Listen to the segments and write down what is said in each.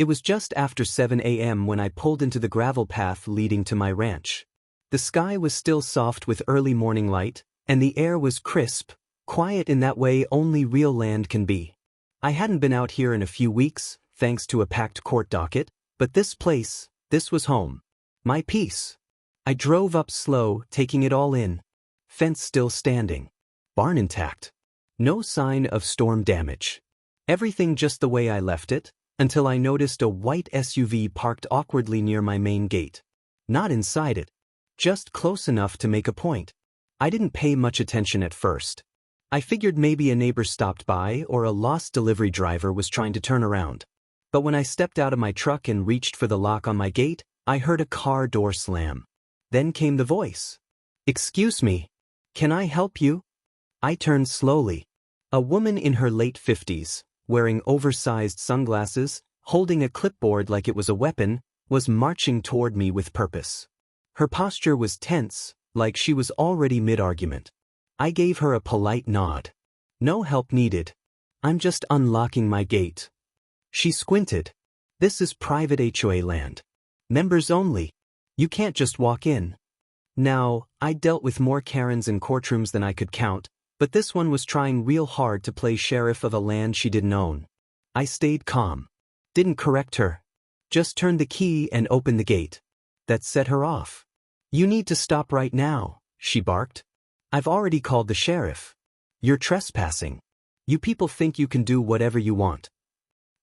It was just after 7 a.m. when I pulled into the gravel path leading to my ranch. The sky was still soft with early morning light, and the air was crisp, quiet in that way only real land can be. I hadn't been out here in a few weeks, thanks to a packed court docket, but this was home. My peace. I drove up slow, taking it all in. Fence still standing. Barn intact. No sign of storm damage. Everything just the way I left it, until I noticed a white SUV parked awkwardly near my main gate. Not inside it. Just close enough to make a point. I didn't pay much attention at first. I figured maybe a neighbor stopped by or a lost delivery driver was trying to turn around. But when I stepped out of my truck and reached for the lock on my gate, I heard a car door slam. Then came the voice. "Excuse me. Can I help you?" I turned slowly. A woman in her late 50s, wearing oversized sunglasses, holding a clipboard like it was a weapon, was marching toward me with purpose. Her posture was tense, like she was already mid-argument. I gave her a polite nod. "No help needed. I'm just unlocking my gate." She squinted. "This is private HOA land. Members only. You can't just walk in." Now, I dealt with more Karens in courtrooms than I could count, but this one was trying real hard to play sheriff of a land she didn't own. I stayed calm. Didn't correct her. Just turned the key and opened the gate. That set her off. "You need to stop right now," she barked. "I've already called the sheriff. You're trespassing. You people think you can do whatever you want."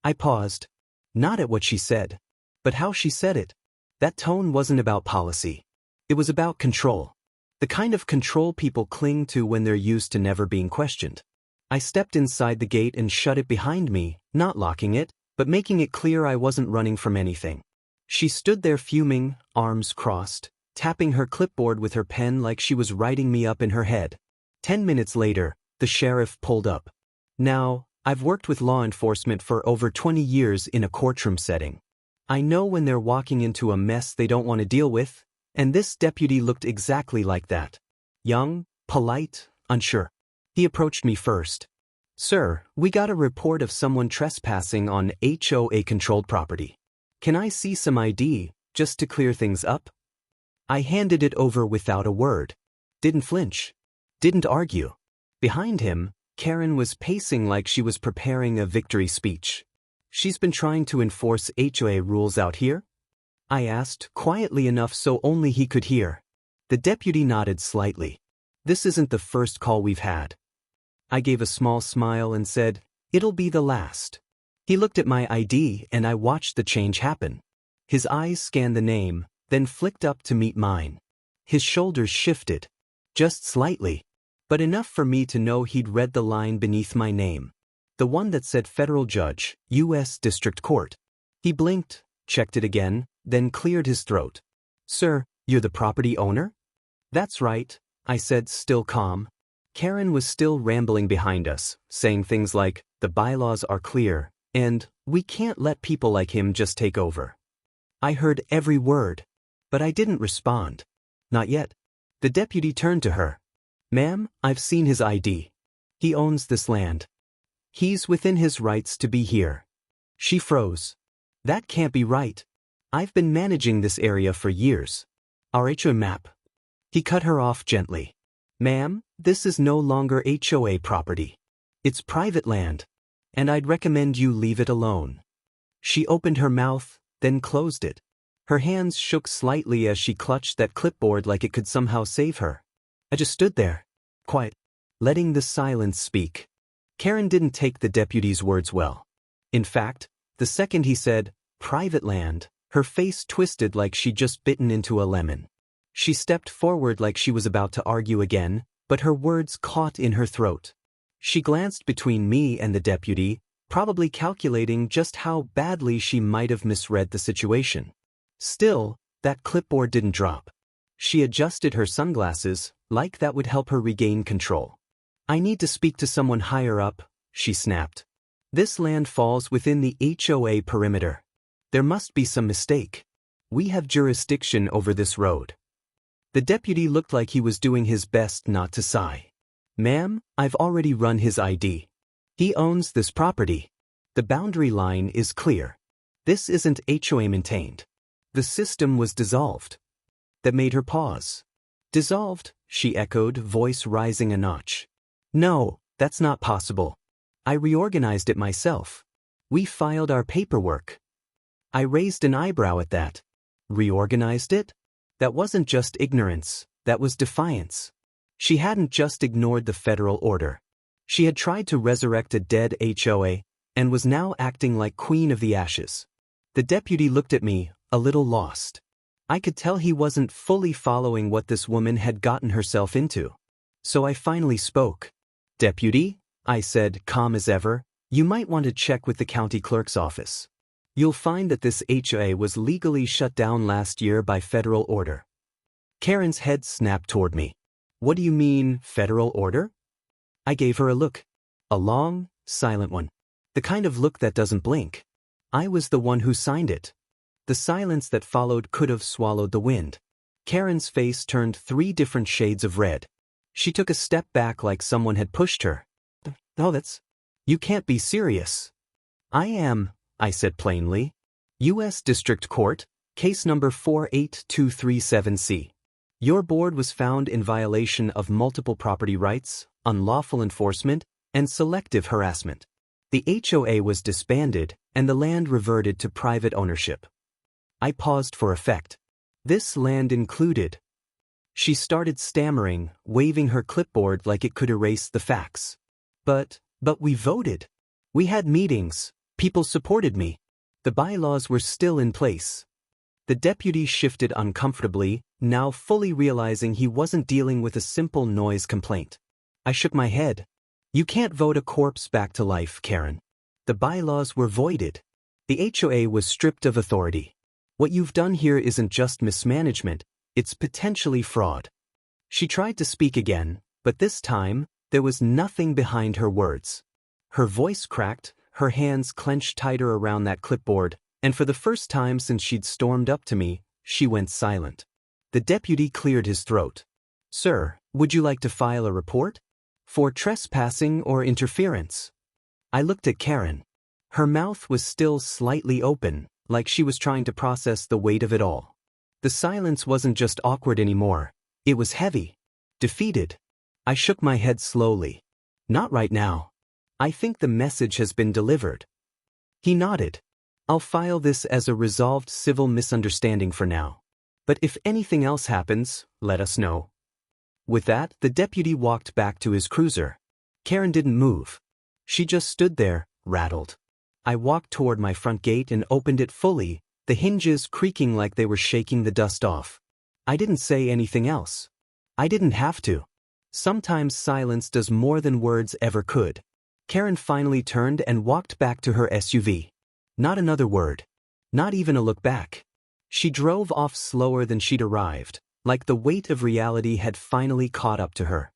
I paused. Not at what she said, but how she said it. That tone wasn't about policy. It was about control. The kind of control people cling to when they're used to never being questioned. I stepped inside the gate and shut it behind me, not locking it, but making it clear I wasn't running from anything. She stood there fuming, arms crossed, tapping her clipboard with her pen like she was writing me up in her head. 10 minutes later, the sheriff pulled up. Now, I've worked with law enforcement for over 20 years in a courtroom setting. I know when they're walking into a mess they don't want to deal with, and this deputy looked exactly like that. Young, polite, unsure. He approached me first. "Sir, we got a report of someone trespassing on HOA-controlled property. Can I see some ID, just to clear things up?" I handed it over without a word. Didn't flinch. Didn't argue. Behind him, Karen was pacing like she was preparing a victory speech. "She's been trying to enforce HOA rules out here?" I asked, quietly enough so only he could hear. The deputy nodded slightly. "This isn't the first call we've had." I gave a small smile and said, "It'll be the last." He looked at my ID and I watched the change happen. His eyes scanned the name, then flicked up to meet mine. His shoulders shifted. Just slightly. But enough for me to know he'd read the line beneath my name. The one that said Federal Judge, U.S. District Court. He blinked, checked it again, then cleared his throat. "Sir, you're the property owner?" "That's right," I said, still calm. Karen was still rambling behind us, saying things like, "The bylaws are clear," and "We can't let people like him just take over." I heard every word, but I didn't respond. Not yet. The deputy turned to her. "Ma'am, I've seen his ID. He owns this land. He's within his rights to be here." She froze. "That can't be right. I've been managing this area for years. Our HOA map." He cut her off gently. "Ma'am, this is no longer HOA property. It's private land, and I'd recommend you leave it alone." She opened her mouth, then closed it. Her hands shook slightly as she clutched that clipboard like it could somehow save her. I just stood there, quiet, letting the silence speak. Karen didn't take the deputy's words well. In fact, the second he said, "private land," her face twisted like she'd just bitten into a lemon. She stepped forward like she was about to argue again, but her words caught in her throat. She glanced between me and the deputy, probably calculating just how badly she might have misread the situation. Still, that clipboard didn't drop. She adjusted her sunglasses, like that would help her regain control. "I need to speak to someone higher up," she snapped. "This land falls within the HOA perimeter. There must be some mistake. We have jurisdiction over this road." The deputy looked like he was doing his best not to sigh. "Ma'am, I've already run his ID. He owns this property. The boundary line is clear. This isn't HOA maintained. The system was dissolved. That made her pause. Dissolved, she echoed, voice rising a notch. No, that's not possible. I reorganized it myself. We filed our paperwork. I raised an eyebrow at that. Reorganized it? That wasn't just ignorance, that was defiance. She hadn't just ignored the federal order. She had tried to resurrect a dead HOA, and was now acting like queen of the ashes. The deputy looked at me, a little lost. I could tell he wasn't fully following what this woman had gotten herself into. So I finally spoke. Deputy, I said, calm as ever, you might want to check with the county clerk's office. You'll find that this HOA was legally shut down last year by federal order. Karen's head snapped toward me. What do you mean, federal order? I gave her a look. A long, silent one. The kind of look that doesn't blink. I was the one who signed it. The silence that followed could have swallowed the wind. Karen's face turned 3 different shades of red. She took a step back like someone had pushed her. No, that's... You can't be serious. I am, I said plainly. U.S. District Court, case number 48237C. Your board was found in violation of multiple property rights, unlawful enforcement, and selective harassment. The HOA was disbanded, and the land reverted to private ownership. I paused for effect. This land included... She started stammering, waving her clipboard like it could erase the facts. But we voted. We had meetings. People supported me. The bylaws were still in place. The deputy shifted uncomfortably, now fully realizing he wasn't dealing with a simple noise complaint. I shook my head. You can't vote a corpse back to life, Karen. The bylaws were voided. The HOA was stripped of authority. What you've done here isn't just mismanagement, it's potentially fraud. She tried to speak again, but this time, there was nothing behind her words. Her voice cracked, her hands clenched tighter around that clipboard, and for the first time since she'd stormed up to me, she went silent. The deputy cleared his throat. Sir, would you like to file a report? For trespassing or interference? I looked at Karen. Her mouth was still slightly open, like she was trying to process the weight of it all. The silence wasn't just awkward anymore, it was heavy. Defeated. I shook my head slowly. Not right now. I think the message has been delivered. He nodded. I'll file this as a resolved civil misunderstanding for now. But if anything else happens, let us know. With that, the deputy walked back to his cruiser. Karen didn't move. She just stood there, rattled. I walked toward my front gate and opened it fully, the hinges creaking like they were shaking the dust off. I didn't say anything else. I didn't have to. Sometimes silence does more than words ever could. Karen finally turned and walked back to her SUV. Not another word. Not even a look back. She drove off slower than she'd arrived, like the weight of reality had finally caught up to her.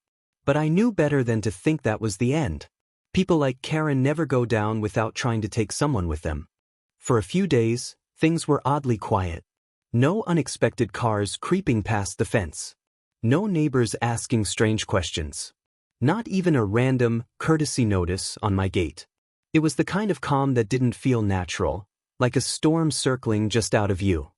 But I knew better than to think that was the end. People like Karen never go down without trying to take someone with them. For a few days, things were oddly quiet. No unexpected cars creeping past the fence. No neighbors asking strange questions. Not even a random, courtesy notice on my gate. It was the kind of calm that didn't feel natural, like a storm circling just out of view.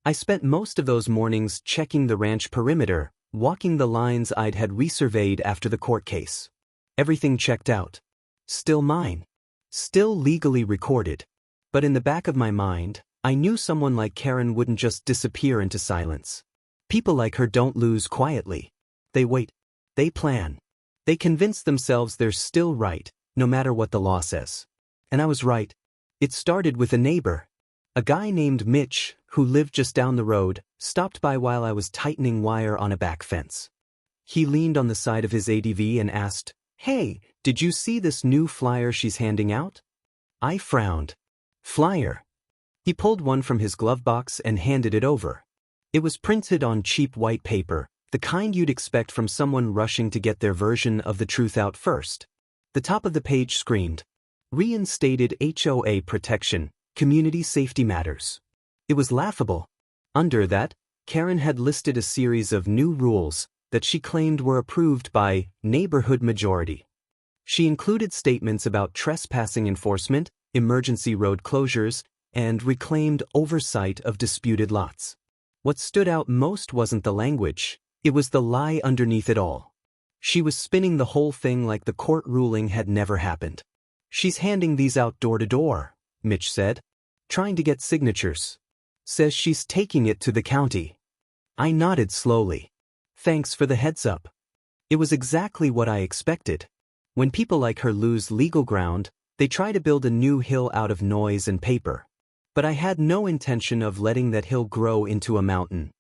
I spent most of those mornings checking the ranch perimeter, walking the lines I'd had resurveyed after the court case. Everything checked out. Still mine. Still legally recorded. But in the back of my mind, I knew someone like Karen wouldn't just disappear into silence. People like her don't lose quietly. They wait. They plan. They convince themselves they're still right, no matter what the law says. And I was right. It started with a neighbor. A guy named Mitch, who lived just down the road, stopped by while I was tightening wire on a back fence. He leaned on the side of his ADV and asked, "Hey, did you see this new flyer she's handing out?" I frowned. Flyer. He pulled one from his glove box and handed it over. It was printed on cheap white paper, the kind you'd expect from someone rushing to get their version of the truth out first. The top of the page screamed, "Reinstated HOA protection, community safety matters." It was laughable. Under that, Karen had listed a series of new rules that she claimed were approved by neighborhood majority. She included statements about trespassing enforcement, emergency road closures, and reclaimed oversight of disputed lots. What stood out most wasn't the language, it was the lie underneath it all. She was spinning the whole thing like the court ruling had never happened. "She's handing these out door to door," Mitch said. "Trying to get signatures. Says she's taking it to the county." I nodded slowly. "Thanks for the heads up." It was exactly what I expected. When people like her lose legal ground, they try to build a new hill out of noise and paper. But I had no intention of letting that hill grow into a mountain.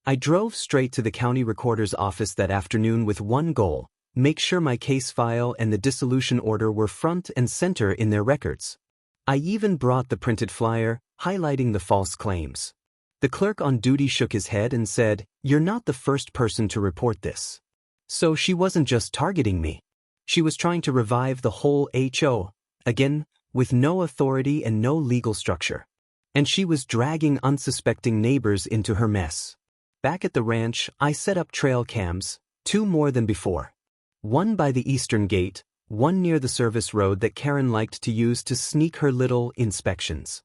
I drove straight to the county recorder's office that afternoon with one goal: make sure my case file and the dissolution order were front and center in their records. I even brought the printed flyer, highlighting the false claims. The clerk on duty shook his head and said, "You're not the first person to report this." So she wasn't just targeting me. She was trying to revive the whole HO, again, with no authority and no legal structure. And she was dragging unsuspecting neighbors into her mess. Back at the ranch, I set up trail cams, 2 more than before. One by the eastern gate, one near the service road that Karen liked to use to sneak her little inspections.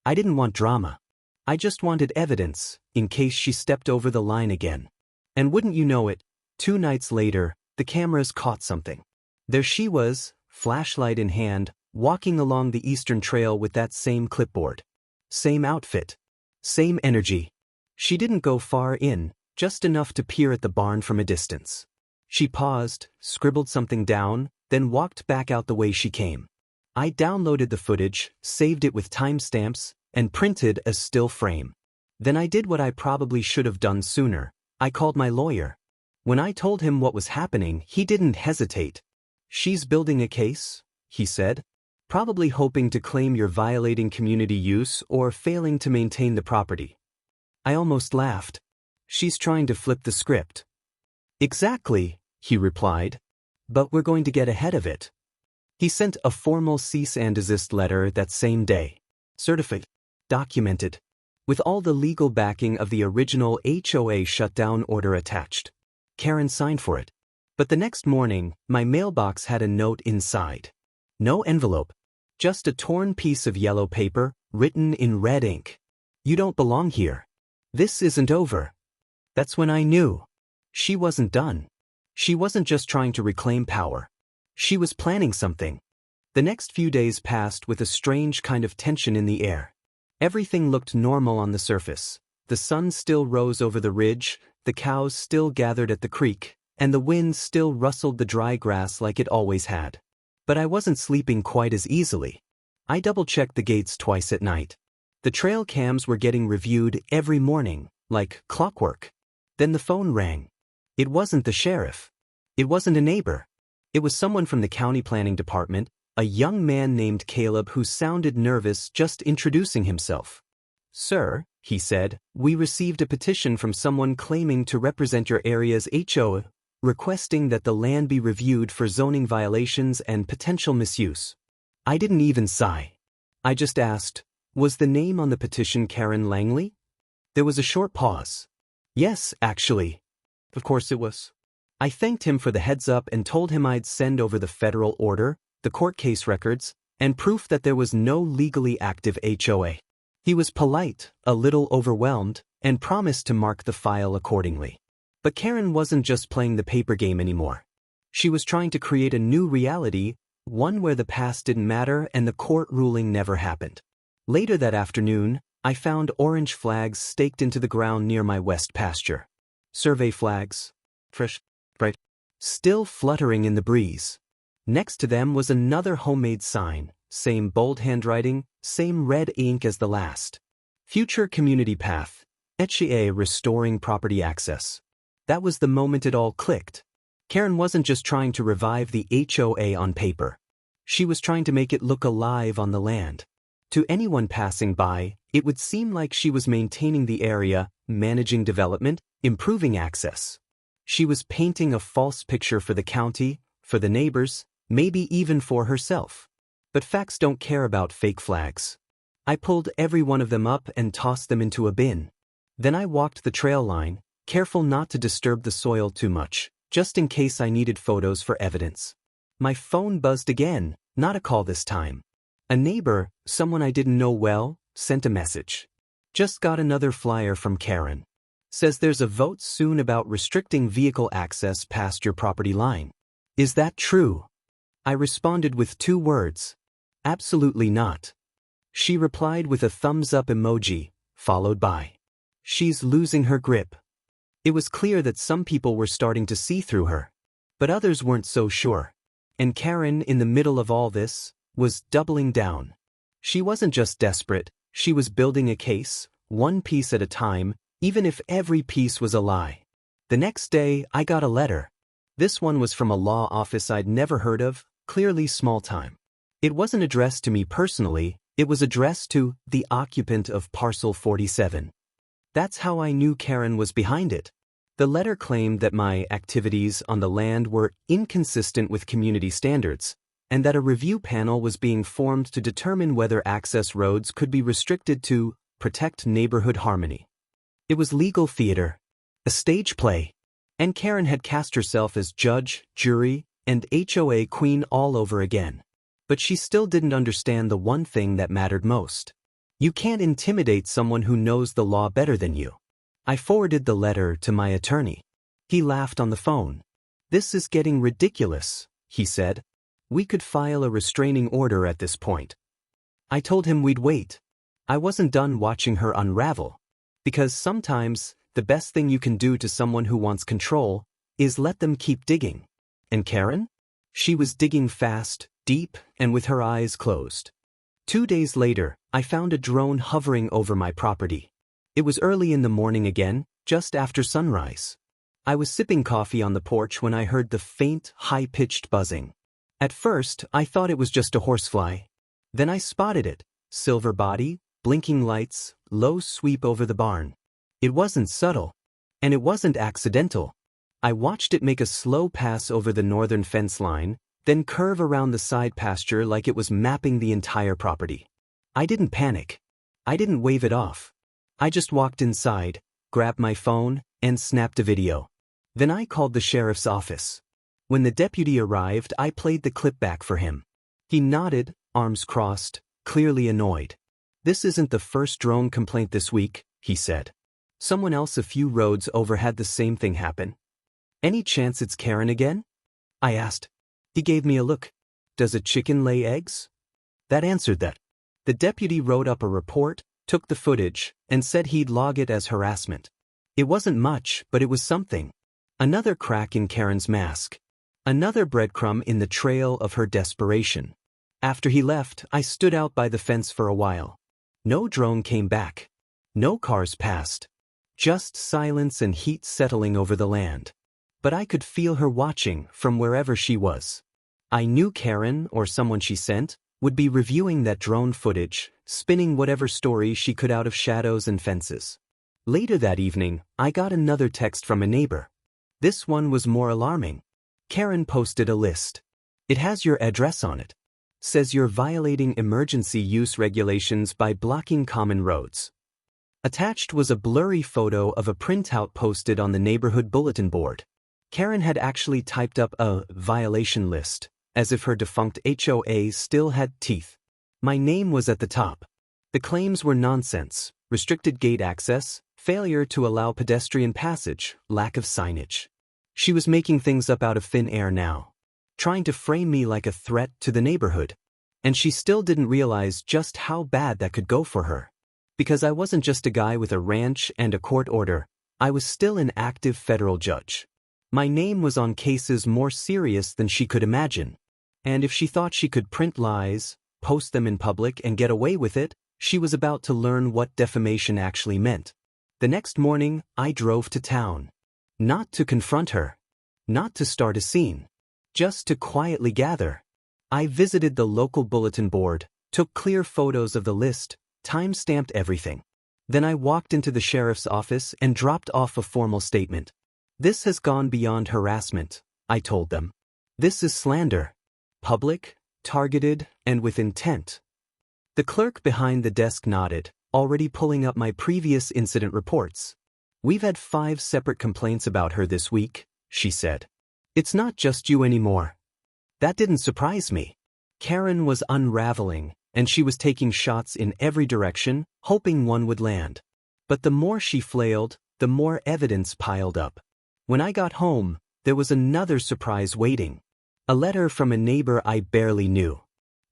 I didn't want drama. I just wanted evidence, in case she stepped over the line again. And wouldn't you know it, 2 nights later, the cameras caught something. There she was, flashlight in hand, walking along the eastern trail with that same clipboard. Same outfit. Same energy. She didn't go far in, just enough to peer at the barn from a distance. She paused, scribbled something down, then walked back out the way she came. I downloaded the footage, saved it with timestamps, and printed a still frame. Then I did what I probably should have done sooner. I called my lawyer. When I told him what was happening, he didn't hesitate. "She's building a case," he said. "Probably hoping to claim you're violating community use or failing to maintain the property." I almost laughed. "She's trying to flip the script." "Exactly," he replied. "But we're going to get ahead of it." He sent a formal cease and desist letter that same day. Certified. Documented. With all the legal backing of the original HOA shutdown order attached. Karen signed for it. But the next morning, my mailbox had a note inside. No envelope. Just a torn piece of yellow paper, written in red ink. "You don't belong here. This isn't over." That's when I knew. She wasn't done. She wasn't just trying to reclaim power. She was planning something. The next few days passed with a strange kind of tension in the air. Everything looked normal on the surface. The sun still rose over the ridge, the cows still gathered at the creek, and the wind still rustled the dry grass like it always had. But I wasn't sleeping quite as easily. I double-checked the gates twice at night. The trail cams were getting reviewed every morning, like clockwork. Then the phone rang. It wasn't the sheriff. It wasn't a neighbor. It was someone from the county planning department, a young man named Caleb who sounded nervous just introducing himself. "Sir," he said, "we received a petition from someone claiming to represent your area's HOA, requesting that the land be reviewed for zoning violations and potential misuse." I didn't even sigh. I just asked, "Was the name on the petition Karen Langley?" There was a short pause. "Yes, actually." Of course it was. I thanked him for the heads up and told him I'd send over the federal order, the court case records, and proof that there was no legally active HOA. He was polite, a little overwhelmed, and promised to mark the file accordingly. But Karen wasn't just playing the paper game anymore. She was trying to create a new reality, one where the past didn't matter and the court ruling never happened. Later that afternoon, I found orange flags staked into the ground near my west pasture. Survey flags. Fresh, bright, still fluttering in the breeze. Next to them was another homemade sign, same bold handwriting, same red ink as the last. Future Community Path, HOA Restoring Property Access. That was the moment it all clicked. Karen wasn't just trying to revive the HOA on paper. She was trying to make it look alive on the land. To anyone passing by, it would seem like she was maintaining the area, managing development, improving access. She was painting a false picture for the county, for the neighbors, maybe even for herself. But facts don't care about fake flags. I pulled every one of them up and tossed them into a bin. Then I walked the trail line, careful not to disturb the soil too much, just in case I needed photos for evidence. My phone buzzed again, not a call this time. A neighbor, someone I didn't know well, Sent a message. Just got another flyer from Karen. Says there's a vote soon about restricting vehicle access past your property line. Is that true? I responded with 2 words. Absolutely not. She replied with a thumbs up emoji, followed by, she's losing her grip. It was clear that some people were starting to see through her. But others weren't so sure. And Karen, in the middle of all this, was doubling down. She wasn't just desperate, she was building a case, one piece at a time, even if every piece was a lie. The next day, I got a letter. This one was from a law office I'd never heard of, clearly small time. It wasn't addressed to me personally, it was addressed to the occupant of Parcel 47. That's how I knew Karen was behind it. The letter claimed that my activities on the land were inconsistent with community standards, and that a review panel was being formed to determine whether access roads could be restricted to protect neighborhood harmony. It was legal theater, a stage play, and Karen had cast herself as judge, jury, and HOA queen all over again. But she still didn't understand the one thing that mattered most. You can't intimidate someone who knows the law better than you. I forwarded the letter to my attorney. He laughed on the phone. This is getting ridiculous, he said. We could file a restraining order at this point. I told him we'd wait. I wasn't done watching her unravel. Because sometimes, the best thing you can do to someone who wants control is let them keep digging. And Karen? She was digging fast, deep, and with her eyes closed. 2 days later, I found a drone hovering over my property. It was early in the morning again, just after sunrise. I was sipping coffee on the porch when I heard the faint, high-pitched buzzing. At first, I thought it was just a horsefly. Then I spotted it, silver body, blinking lights, low sweep over the barn. It wasn't subtle. And it wasn't accidental. I watched it make a slow pass over the northern fence line, then curve around the side pasture like it was mapping the entire property. I didn't panic. I didn't wave it off. I just walked inside, grabbed my phone, and snapped a video. Then I called the sheriff's office. When the deputy arrived, I played the clip back for him. He nodded, arms crossed, clearly annoyed. This isn't the first drone complaint this week, he said. Someone else a few roads over had the same thing happen. Any chance it's Karen again? I asked. He gave me a look. Does a chicken lay eggs? That answered that. The deputy wrote up a report, took the footage, and said he'd log it as harassment. It wasn't much, but it was something. Another crack in Karen's mask. Another breadcrumb in the trail of her desperation. After he left, I stood out by the fence for a while. No drone came back. No cars passed. Just silence and heat settling over the land. But I could feel her watching from wherever she was. I knew Karen, or someone she sent, would be reviewing that drone footage, spinning whatever story she could out of shadows and fences. Later that evening, I got another text from a neighbor. This one was more alarming. Karen posted a list. It has your address on it. Says you're violating emergency use regulations by blocking common roads. Attached was a blurry photo of a printout posted on the neighborhood bulletin board. Karen had actually typed up a violation list, as if her defunct HOA still had teeth. My name was at the top. The claims were nonsense: restricted gate access, failure to allow pedestrian passage, lack of signage. She was making things up out of thin air now, trying to frame me like a threat to the neighborhood. And she still didn't realize just how bad that could go for her. Because I wasn't just a guy with a ranch and a court order, I was still an active federal judge. My name was on cases more serious than she could imagine. And if she thought she could print lies, post them in public, and get away with it, she was about to learn what defamation actually meant. The next morning, I drove to town. Not to confront her. Not to start a scene. Just to quietly gather. I visited the local bulletin board, took clear photos of the list, time-stamped everything. Then I walked into the sheriff's office and dropped off a formal statement. This has gone beyond harassment, I told them. This is slander. Public, targeted, and with intent. The clerk behind the desk nodded, already pulling up my previous incident reports. We've had 5 separate complaints about her this week, she said. It's not just you anymore. That didn't surprise me. Karen was unraveling, and she was taking shots in every direction, hoping one would land. But the more she flailed, the more evidence piled up. When I got home, there was another surprise waiting. A letter from a neighbor I barely knew.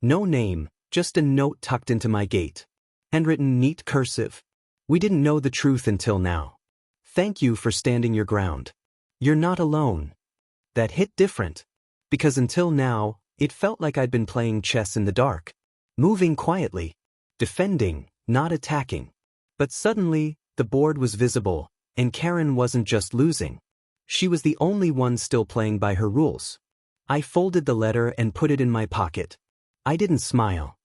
No name, just a note tucked into my gate. Handwritten neat cursive. We didn't know the truth until now. Thank you for standing your ground. You're not alone. That hit different. Because until now, it felt like I'd been playing chess in the dark. Moving quietly. Defending, not attacking. But suddenly, the board was visible, and Karen wasn't just losing. She was the only one still playing by her rules. I folded the letter and put it in my pocket. I didn't smile.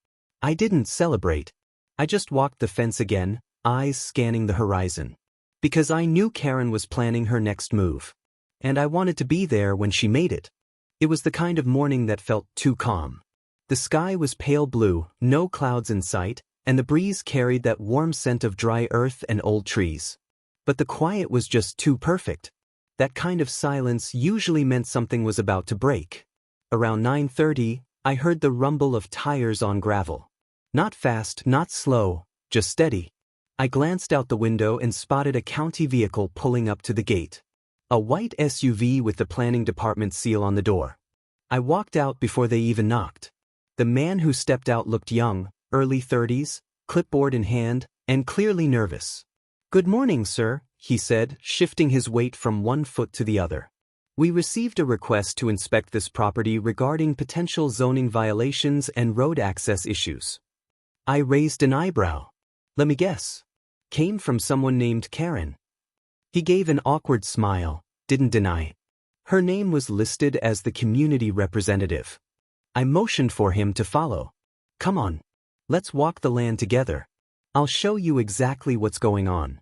I didn't celebrate. I just walked the fence again, eyes scanning the horizon. Because I knew Karen was planning her next move. And I wanted to be there when she made it. It was the kind of morning that felt too calm. The sky was pale blue, no clouds in sight, and the breeze carried that warm scent of dry earth and old trees. But the quiet was just too perfect. That kind of silence usually meant something was about to break. Around 9:30, I heard the rumble of tires on gravel. Not fast, not slow, just steady. I glanced out the window and spotted a county vehicle pulling up to the gate. A white SUV with the planning department seal on the door. I walked out before they even knocked. The man who stepped out looked young, early 30s, clipboard in hand, and clearly nervous. "Good morning, sir," he said, shifting his weight from one foot to the other. "We received a request to inspect this property regarding potential zoning violations and road access issues." I raised an eyebrow. "Let me guess. Came from someone named Karen." He gave an awkward smile, didn't deny. Her name was listed as the community representative. I motioned for him to follow. "Come on. Let's walk the land together. I'll show you exactly what's going on."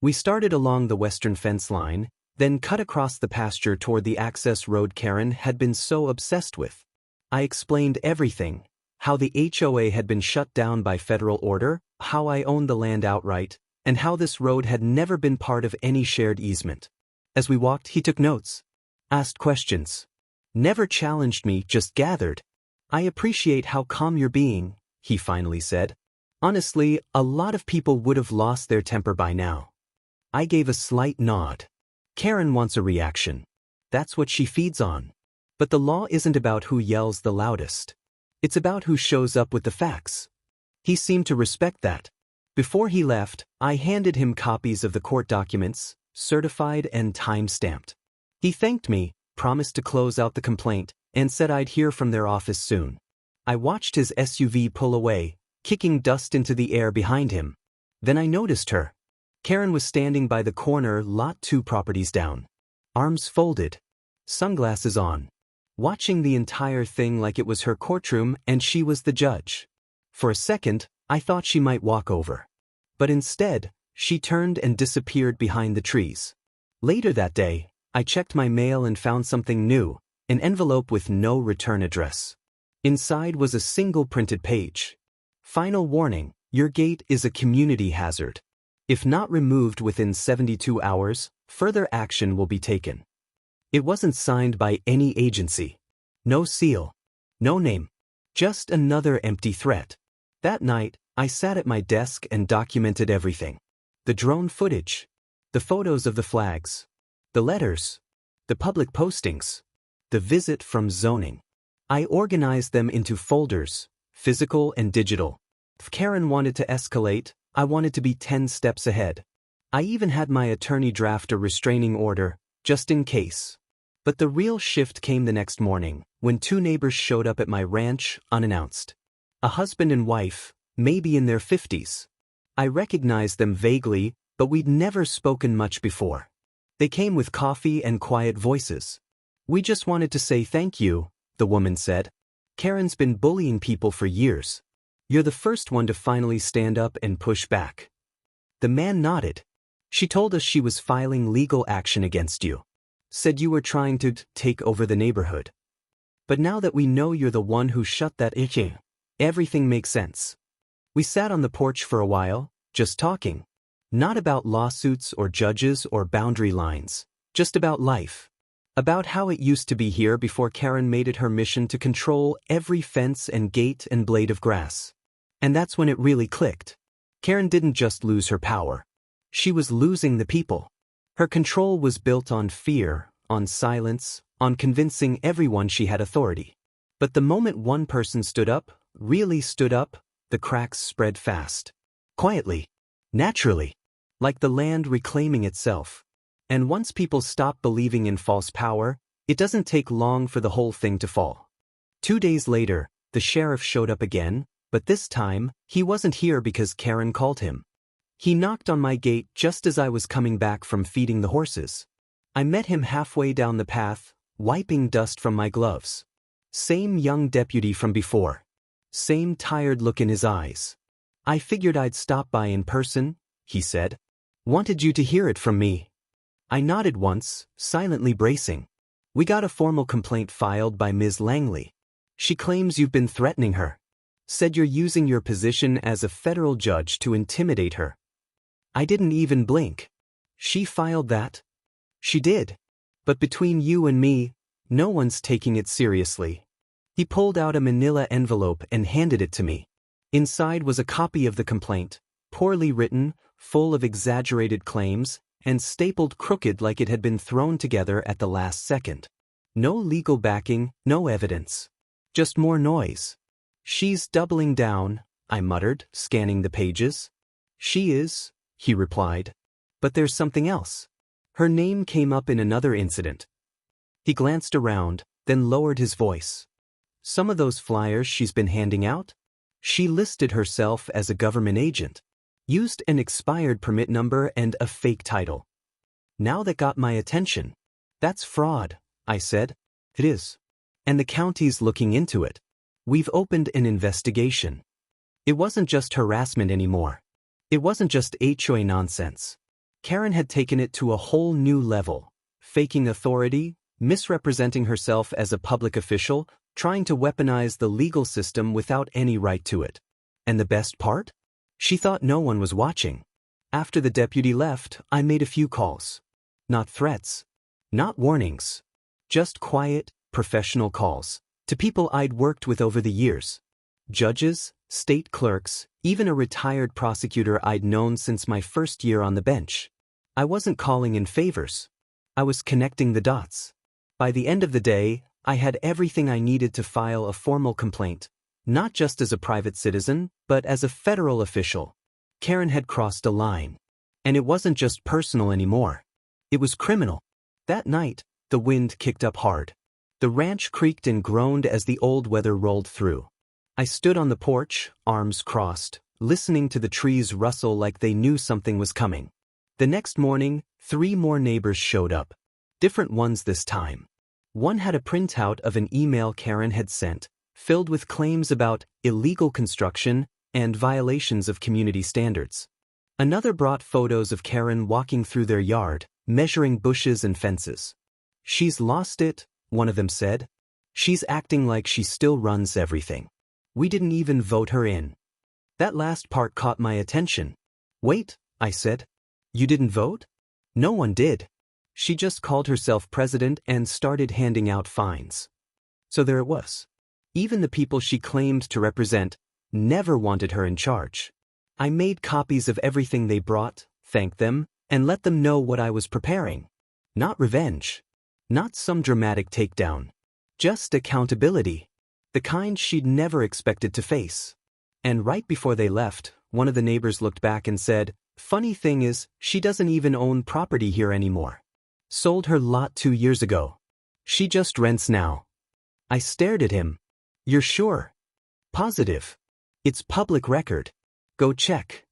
We started along the western fence line, then cut across the pasture toward the access road Karen had been so obsessed with. I explained everything, how the HOA had been shut down by federal order, how I owned the land outright, and how this road had never been part of any shared easement. As we walked, he took notes, asked questions. Never challenged me, just gathered. "I appreciate how calm you're being," he finally said. "Honestly, a lot of people would have lost their temper by now." I gave a slight nod. Karen wants a reaction. That's what she feeds on. But the law isn't about who yells the loudest. It's about who shows up with the facts. He seemed to respect that. Before he left, I handed him copies of the court documents, certified and time-stamped. He thanked me, promised to close out the complaint, and said I'd hear from their office soon. I watched his SUV pull away, kicking dust into the air behind him. Then I noticed her. Karen was standing by the corner, lot 2 properties down. Arms folded. Sunglasses on. Watching the entire thing like it was her courtroom and she was the judge. For a second, I thought she might walk over. But instead, she turned and disappeared behind the trees. Later that day, I checked my mail and found something new, an envelope with no return address. Inside was a single printed page. "Final warning, your gate is a community hazard. If not removed within 72 hours, further action will be taken." It wasn't signed by any agency. No seal. No name. Just another empty threat. That night, I sat at my desk and documented everything. The drone footage. The photos of the flags. The letters. The public postings. The visit from zoning. I organized them into folders, physical and digital. If Karen wanted to escalate, I wanted to be 10 steps ahead. I even had my attorney draft a restraining order, just in case. But the real shift came the next morning, when 2 neighbors showed up at my ranch, unannounced. A husband and wife, maybe in their 50s. I recognized them vaguely, but we'd never spoken much before. They came with coffee and quiet voices. "We just wanted to say thank you," the woman said. "Karen's been bullying people for years. You're the first one to finally stand up and push back." The man nodded. "She told us she was filing legal action against you. Said you were trying to take over the neighborhood. But now that we know you're the one who shut that issue, everything makes sense." We sat on the porch for a while, just talking. Not about lawsuits or judges or boundary lines, just about life. About how it used to be here before Karen made it her mission to control every fence and gate and blade of grass. And that's when it really clicked. Karen didn't just lose her power. She was losing the people. Her control was built on fear, on silence, on convincing everyone she had authority. But the moment one person stood up, really stood up, the cracks spread fast. Quietly. Naturally. Like the land reclaiming itself. And once people stop believing in false power, it doesn't take long for the whole thing to fall. 2 days later, the sheriff showed up again, but this time, he wasn't here because Karen called him. He knocked on my gate just as I was coming back from feeding the horses. I met him halfway down the path, wiping dust from my gloves. Same young deputy from before. Same tired look in his eyes. "I figured I'd stop by in person," he said. "Wanted you to hear it from me." I nodded once, silently bracing. "We got a formal complaint filed by Ms. Langley. She claims you've been threatening her. Said you're using your position as a federal judge to intimidate her." I didn't even blink. "She filed that?" "She did. But between you and me, no one's taking it seriously." He pulled out a manila envelope and handed it to me. Inside was a copy of the complaint, poorly written, full of exaggerated claims, and stapled crooked like it had been thrown together at the last second. No legal backing, no evidence. Just more noise. "She's doubling down," I muttered, scanning the pages. "She is," he replied. "But there's something else." Her name came up in another incident. He glanced around, then lowered his voice. "Some of those flyers she's been handing out? She listed herself as a government agent. Used an expired permit number and a fake title. Now that got my attention." "That's fraud," I said. "It is. And the county's looking into it. We've opened an investigation." It wasn't just harassment anymore. It wasn't just HOA nonsense. Karen had taken it to a whole new level, faking authority, misrepresenting herself as a public official, trying to weaponize the legal system without any right to it. And the best part? She thought no one was watching. After the deputy left, I made a few calls. Not threats. Not warnings. Just quiet, professional calls. To people I'd worked with over the years. Judges, state clerks, even a retired prosecutor I'd known since my first year on the bench. I wasn't calling in favors. I was connecting the dots. By the end of the day, I had everything I needed to file a formal complaint, not just as a private citizen, but as a federal official. Karen had crossed a line. And it wasn't just personal anymore. It was criminal. That night, the wind kicked up hard. The ranch creaked and groaned as the old weather rolled through. I stood on the porch, arms crossed, listening to the trees rustle like they knew something was coming. The next morning, 3 more neighbors showed up. Different ones this time. One had a printout of an email Karen had sent, filled with claims about illegal construction and violations of community standards. Another brought photos of Karen walking through their yard, measuring bushes and fences. "She's lost it," one of them said. "She's acting like she still runs everything. We didn't even vote her in." That last part caught my attention. "Wait," I said. "You didn't vote?" "No one did. She just called herself president and started handing out fines." So there it was. Even the people she claimed to represent never wanted her in charge. I made copies of everything they brought, thanked them, and let them know what I was preparing. Not revenge. Not some dramatic takedown. Just accountability. The kind she'd never expected to face. And right before they left, one of the neighbors looked back and said, "Funny thing is, she doesn't even own property here anymore. Sold her lot 2 years ago. She just rents now." I stared at him. "You're sure?" "Positive. It's public record. Go check."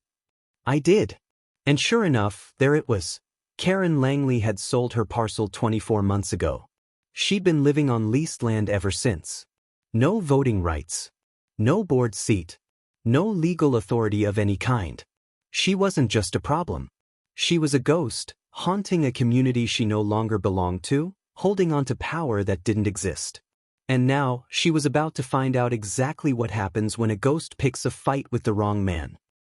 I did. And sure enough, there it was. Karen Langley had sold her parcel 24 months ago. She'd been living on leased land ever since. No voting rights. No board seat. No legal authority of any kind. She wasn't just a problem. She was a ghost, haunting a community she no longer belonged to, holding on to power that didn't exist. And now, she was about to find out exactly what happens when a ghost picks a fight with the wrong man.